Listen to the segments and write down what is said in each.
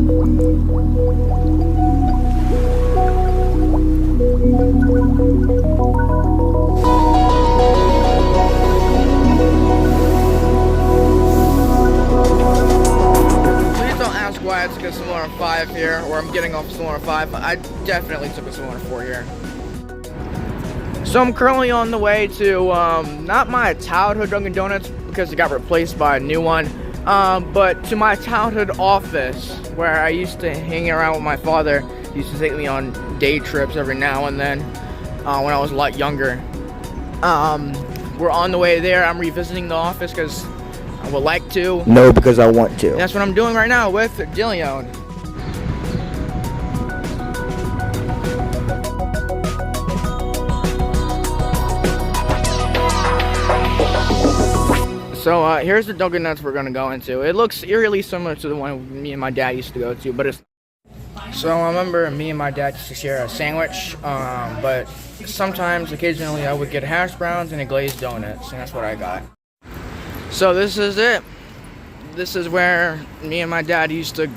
Why I took a Saloon 5 here, or I'm getting off a Saloon 5. I definitely took a Saloon 4 here. So I'm currently on the way to, not my childhood Dunkin' Donuts, because it got replaced by a new one, but to my childhood office, where I used to hang around with my father. He used to take me on day trips every now and then, when I was a lot younger. We're on the way there. I'm revisiting the office, because I would like to. No, because I want to. That's what I'm doing right now with Jillian. So here's the Dunkin' Donuts we're gonna go into. It looks eerily similar to the one me and my dad used to go to, but it's. So I remember me and my dad used to share a sandwich, but sometimes, occasionally, I would get hash browns and a glazed donuts, and that's what I got. So this is it. This is where me and my dad used to,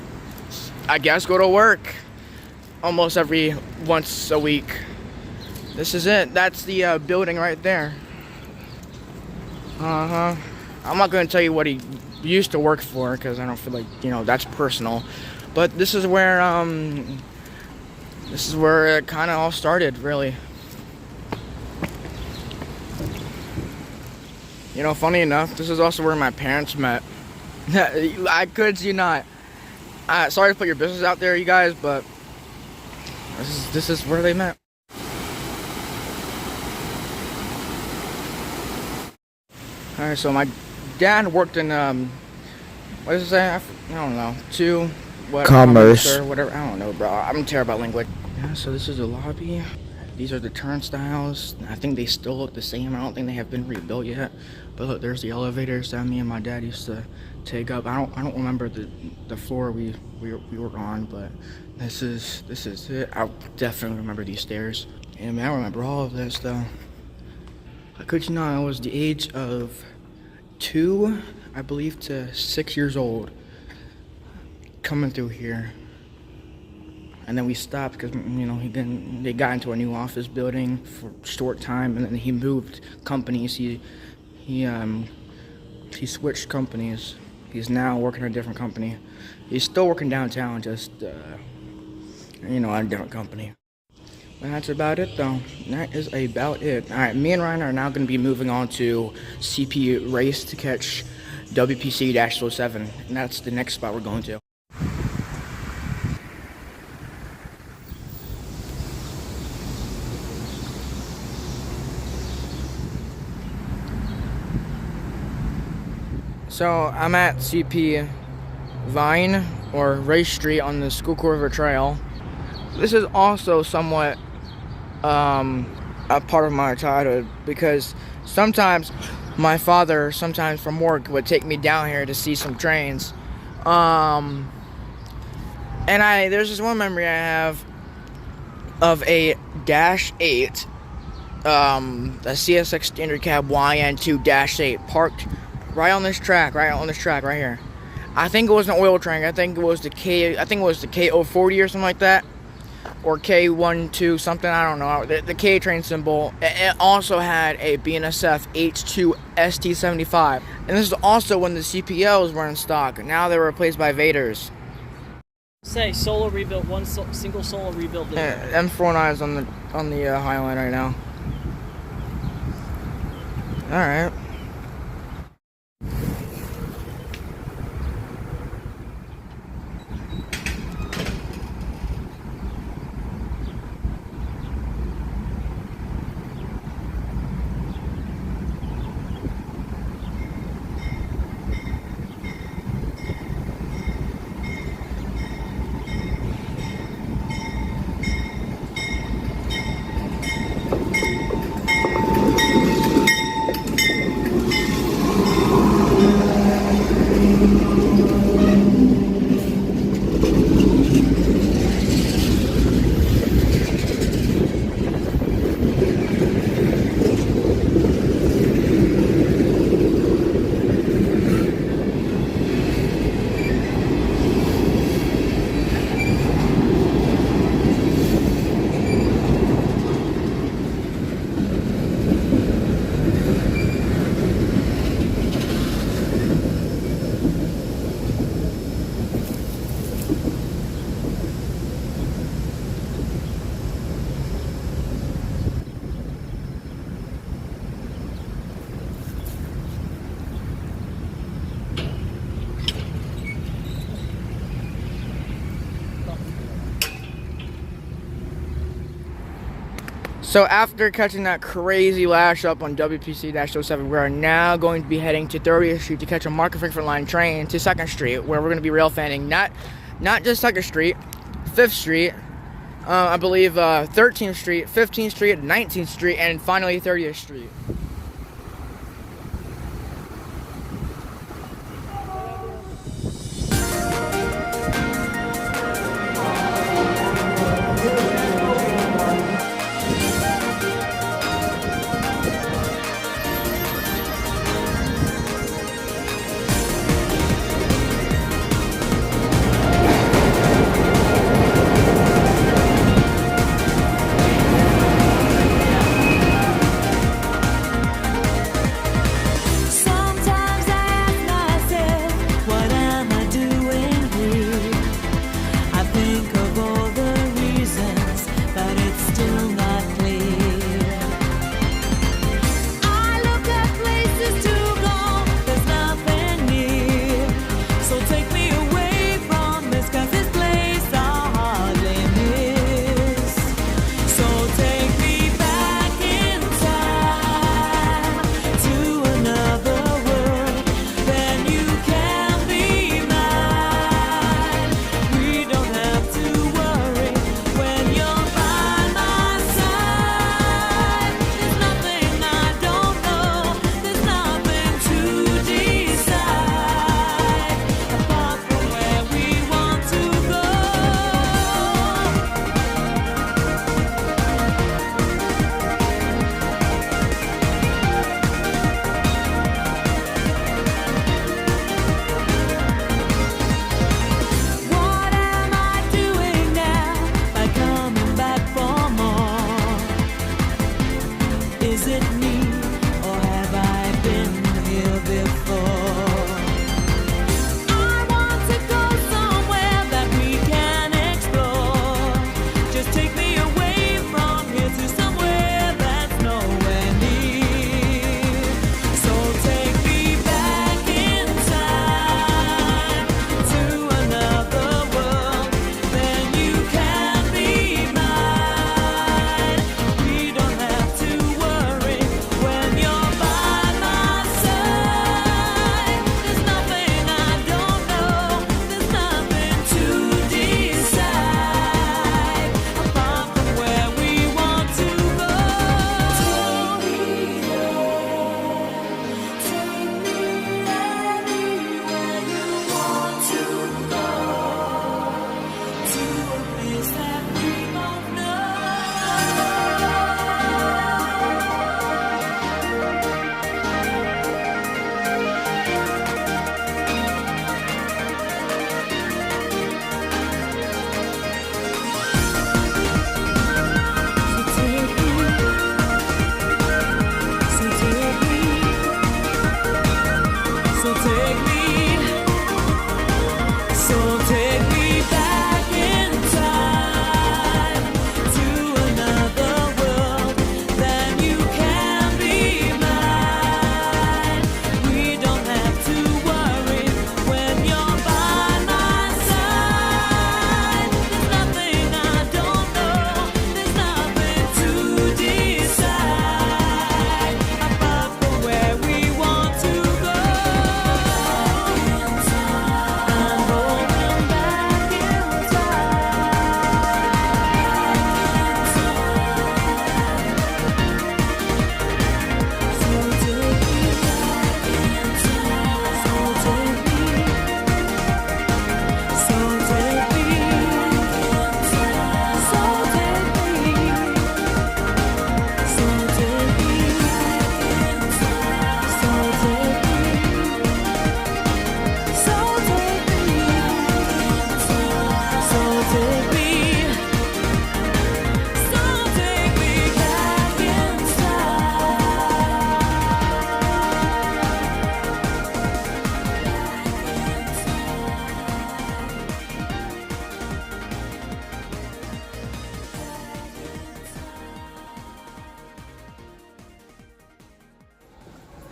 I guess, go to work almost once a week. This is it. That's the building right there. I'm not going to tell you what he used to work for, because I don't feel like, that's personal. But this is where it kind of all started, really. Funny enough, this is also where my parents met. I could you not. Sorry to put your business out there, you guys, but this is where they met. Alright, so my dad worked in, what does it say? I don't know. Commerce. Or whatever. I don't know, bro. I'm terrible at language. Yeah, so this is the lobby. These are the turnstiles. I think they still look the same. I don't think they have been rebuilt yet. But look, there's the elevators that me and my dad used to take up. I don't remember the floor we were on, but this is it. I definitely remember these stairs. And man, I remember all of this though. I could you not, I was the age of 2, I believe, to 6 years old coming through here. And then we stopped because, they got into a new office building for a short time, and then he moved companies. He switched companies. He's now working at a different company. He's still working downtown, just, at a different company. But that's about it, though. That is about it. All right, me and Ryan are now going to be moving on to CP Race to catch WPC-07, and that's the next spot we're going to. So I'm at CP Vine, or Race Street, on the Schuylkill River Trail. This is also somewhat a part of my childhood, because sometimes my father, from work, would take me down here to see some trains. And there's this one memory I have of a -8, a CSX Standard Cab YN2-8 parked right on this track right here. I think it was an oil train. I think it was the K040 or something like that, or K12 something. I don't know. The K train symbol. It also had a BNSF H2 ST75, and this is also when the CPLs were in stock. Now they were replaced by Vaders. Say solo rebuild, single solo rebuild. M49 is on the Highline right now. All right. So after catching that crazy lash up on WPC-07, we are now going to be heading to 30th Street to catch a Market Frankfurt line train to 2nd Street, where we're going to be railfanning not just 2nd Street, 5th Street, I believe 13th Street, 15th Street, 19th Street, and finally 30th Street.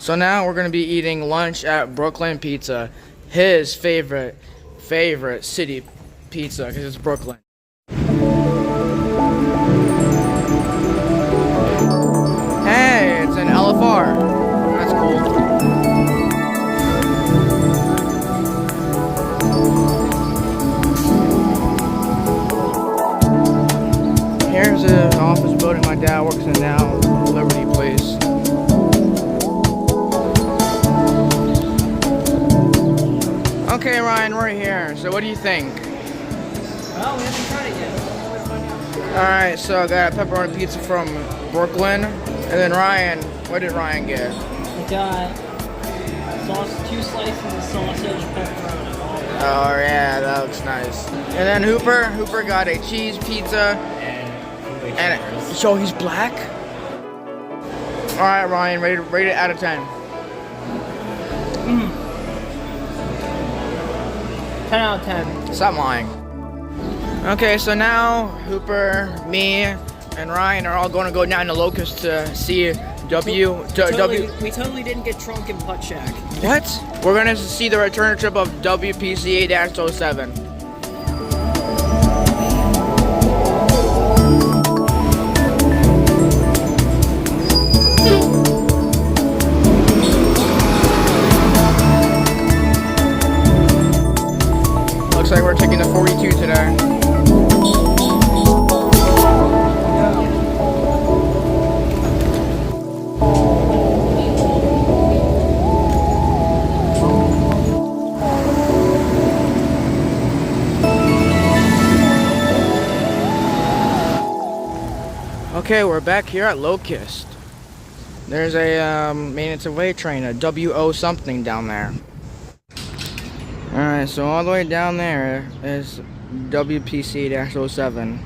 So now we're going to be eating lunch at Brooklyn Pizza, his favorite city pizza, because it's Brooklyn. hella far. That's cool. Here's the office building my dad works in now, Liberty Place. Okay, Ryan, we're here. So what do you think? Well, we haven't tried it yet. Alright, so I got a pepperoni pizza from Brooklyn. And then Ryan, what did Ryan get? We got two slices of sausage pepperoni. Oh yeah, that looks nice. And then Hooper got a cheese pizza. And so he's black? Alright, Ryan, rate it out of 10. 10 out of 10. Stop lying. Okay, so now Hooper, me, and Ryan are all going to go down to Locust to see We totally didn't get drunk in Putt Shack. What? We're going to see the return trip of WPCA-07. Looks like we're taking the 42 today. Okay, we're back here at Locust. There's a maintenance away train, a WO something down there. Alright, so all the way down there is WPC-07.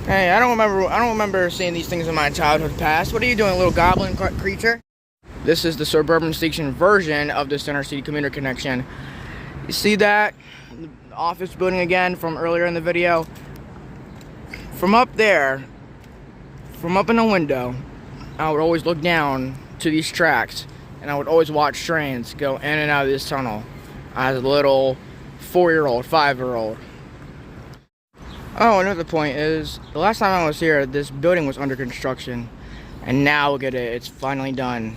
Hey, I don't remember seeing these things in my childhood past. What are you doing, little goblin creature? This is the suburban station version of the Center City Commuter Connection. You see that? The office building again from earlier in the video. From up there, from up in the window, I would always look down to these tracks, and I would always watch trains go in and out of this tunnel as a little 4-year-old, 5-year-old. Oh, another point is, the last time I was here, this building was under construction, and now look at it, it's finally done.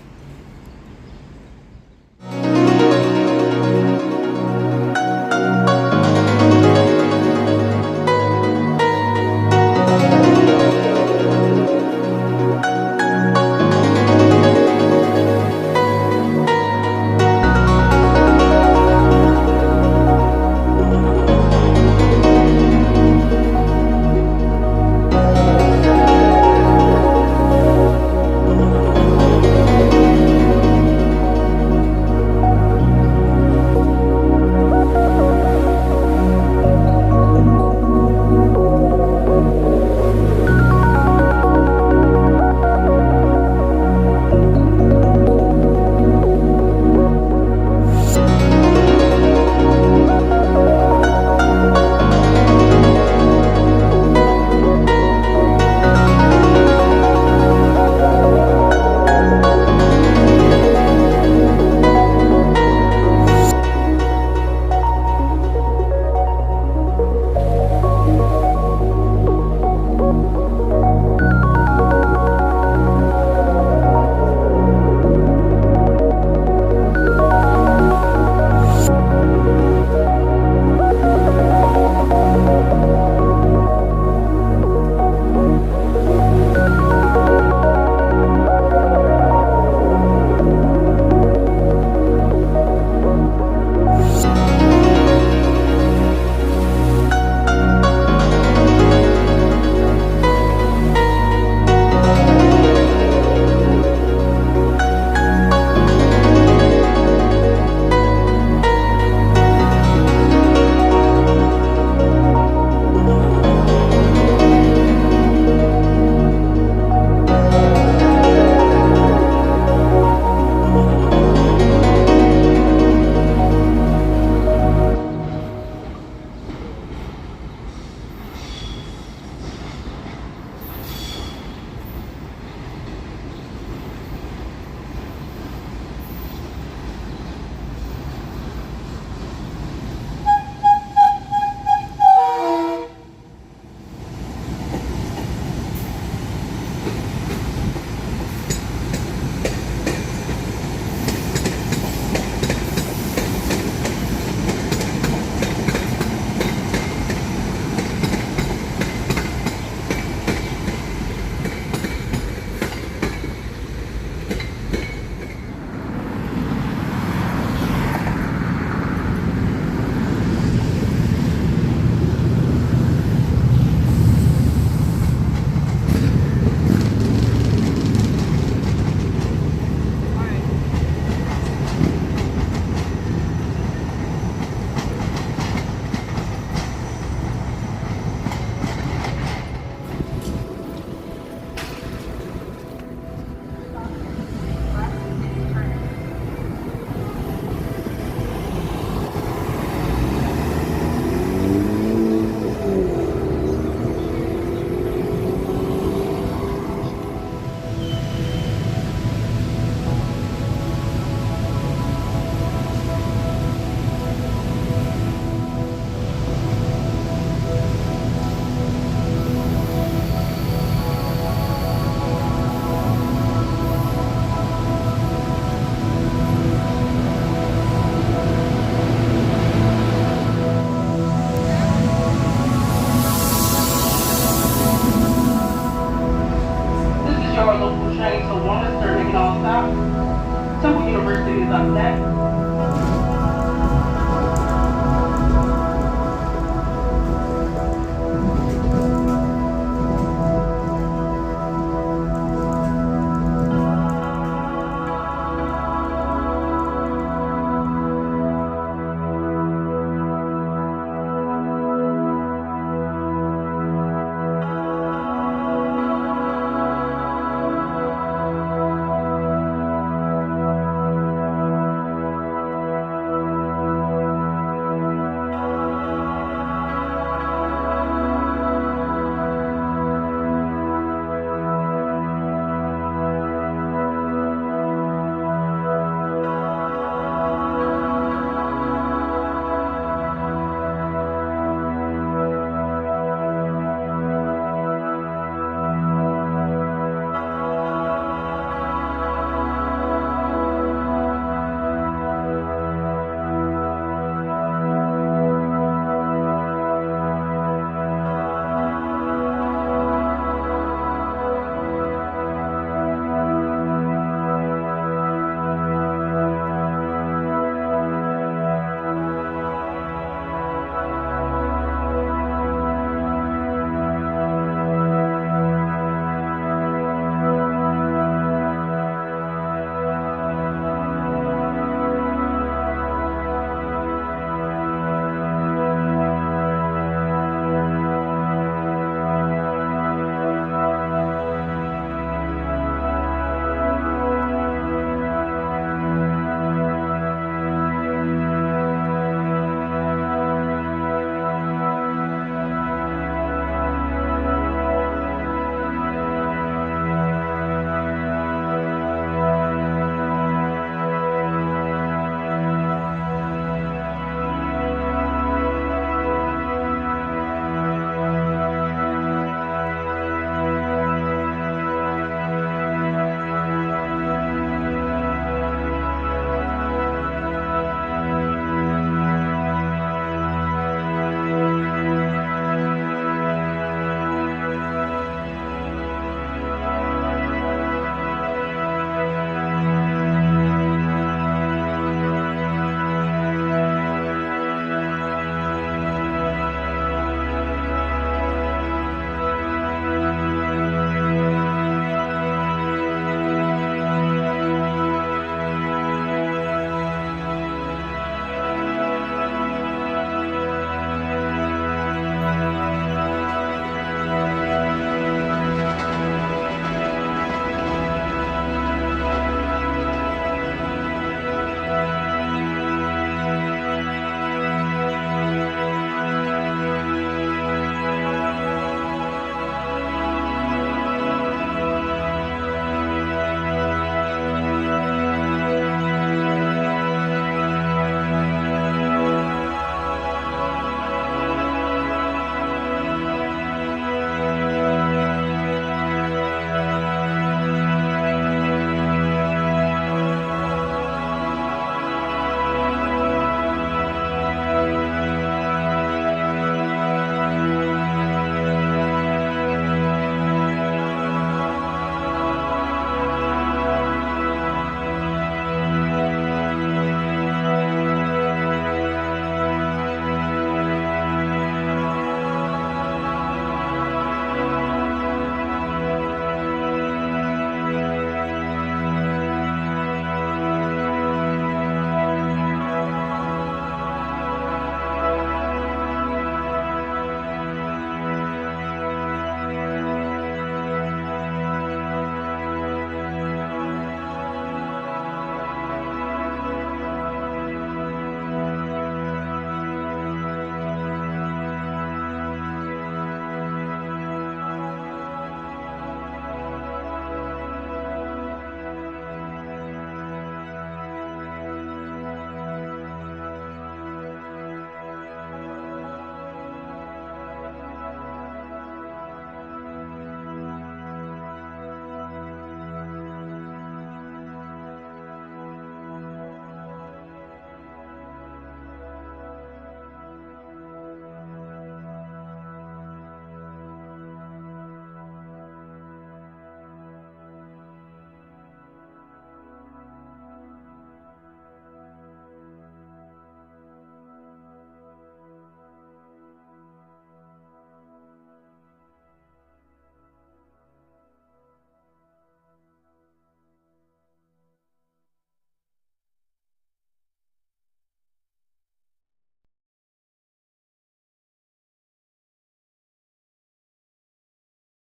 Temple University is up next.